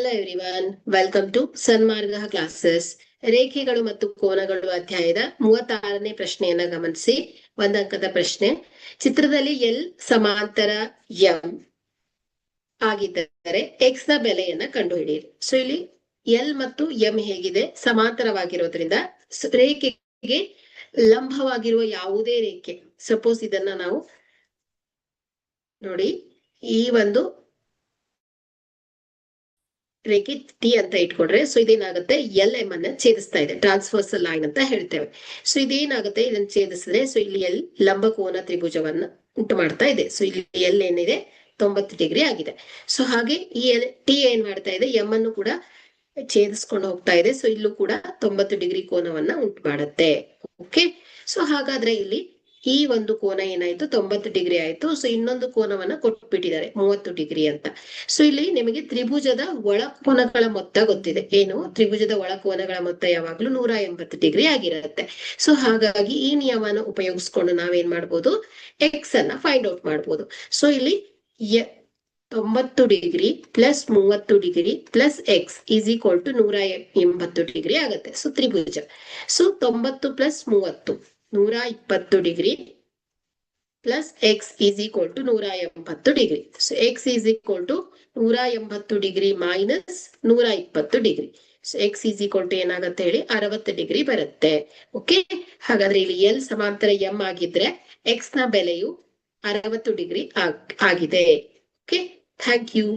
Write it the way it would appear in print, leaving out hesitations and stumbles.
Hello everyone, welcome to Sanmarga classes. ರೇಖೆಗಳು ಮತ್ತು ಕೋನಗಳು ಅಧ್ಯಾಯದ 36ನೇ ಪ್ರಶ್ನೆಯನ್ನ ಗಮನಿಸಿ. ಒಂದಂಕದ ಪ್ರಶ್ನೆ. ಚಿತ್ರದಲ್ಲಿ ಎಲ್ ಸಮಾಂತರ ಎಂ ಆಗಿದ್ದರೆ ಎಕ್ಸ್ ನ ಬೆಲೆಯನ್ನ ಕಂಡುಹಿಡಿಯಿರಿ. ಸೊ ಇಲ್ಲಿ ಎಲ್ ಮತ್ತು ಎಂ ಹೇಗಿದೆ, ಸಮಾಂತರವಾಗಿರೋದ್ರಿಂದ ರೇಖೆಗೆ ಲಂಬವಾಗಿರುವ ಯಾವುದೇ ರೇಖೆ, ಸಪೋಸ್ ಇದನ್ನ ನಾವು ನೋಡಿ, ಈ ಒಂದು ರೇಖೆ ಟಿ ಅಂತ ಇಟ್ಕೊಂಡ್ರೆ, ಸೊ ಇದೇನಾಗುತ್ತೆ, ಎಲ್ ಎಂ ಅನ್ನ ಛೇದಿಸ್ತಾ ಇದೆ, ಟ್ರಾನ್ಸ್ಫರ್ಸಲ್ ಲೈನ್ ಅಂತ ಹೇಳ್ತೇವೆ. ಸೊ ಇದೇನಾಗುತ್ತೆ, ಇದನ್ನ ಛೇದಿಸಿದ್ರೆ ಸೊ ಇಲ್ಲಿ ಎಲ್ ಲಂಬಕೋನ ತ್ರಿಭುಜವನ್ನ ಉಂಟು ಮಾಡ್ತಾ ಇದೆ. ಸೊ ಇಲ್ಲಿ ಎಲ್ ಏನಿದೆ 90 ಡಿಗ್ರಿ ಆಗಿದೆ. ಸೊ ಹಾಗೆ ಈ ಎಲ್ ಟಿ ಏನ್ ಮಾಡ್ತಾ ಇದೆ, ಎಂ ಅನ್ನು ಕೂಡ ಛೇದಿಸ್ಕೊಂಡು ಹೋಗ್ತಾ ಇದೆ. ಸೊ ಇಲ್ಲೂ ಕೂಡ 90 ಡಿಗ್ರಿ ಕೋನವನ್ನ ಉಂಟು ಮಾಡುತ್ತೆ. ಓಕೆ, ಸೊ ಹಾಗಾದ್ರೆ ಇಲ್ಲಿ ಈ ಒಂದು ಕೋನ ಏನಾಯ್ತು, 90 ಡಿಗ್ರಿ ಆಯ್ತು. ಸೊ ಇನ್ನೊಂದು ಕೋನವನ್ನ ಕೊಟ್ಬಿಟ್ಟಿದ್ದಾರೆ 30 ಡಿಗ್ರಿ ಅಂತ. ಸೊ ಇಲ್ಲಿ ನಿಮಗೆ ತ್ರಿಭುಜದ ಒಳ ಕೋನಗಳ ಮೊತ್ತ ಗೊತ್ತಿದೆ. ಏನು, ತ್ರಿಭುಜದ ಒಳ ಕೋನಗಳ ಮೊತ್ತ ಯಾವಾಗ್ಲೂ 180 ಡಿಗ್ರಿ ಆಗಿರುತ್ತೆ. ಸೊ ಹಾಗಾಗಿ ಈ ನಿಯಮನ ಉಪಯೋಗಿಸ್ಕೊಂಡು ನಾವೇನ್ ಮಾಡ್ಬೋದು, ಎಕ್ಸ್ ಅನ್ನ ಫೈಂಡ್ ಔಟ್ ಮಾಡ್ಬೋದು. ಸೊ ಇಲ್ಲಿ 90 degree plus 30 degree plus x is equal to 180 degree ಆಗುತ್ತೆ. ಸೊ ತ್ರಿಭುಜ. So 90 plus 30 120 degree plus x is equal to 180 degree. So x is equal to 180 degree minus 120 degree. So x is equal to ಏನಾಗುತ್ತೆ ಹೇಳಿ, 60 degree ಬರುತ್ತೆ. Okay, ಹಾಗಾದ್ರೆ ಇಲ್ಲಿ L ಸಮಾಂತರ M ಆಗಿದ್ರೆ X ನ ಬೆಲೆಯು 60 ಡಿಗ್ರಿ ಆಗಿದೆ. Okay, thank you.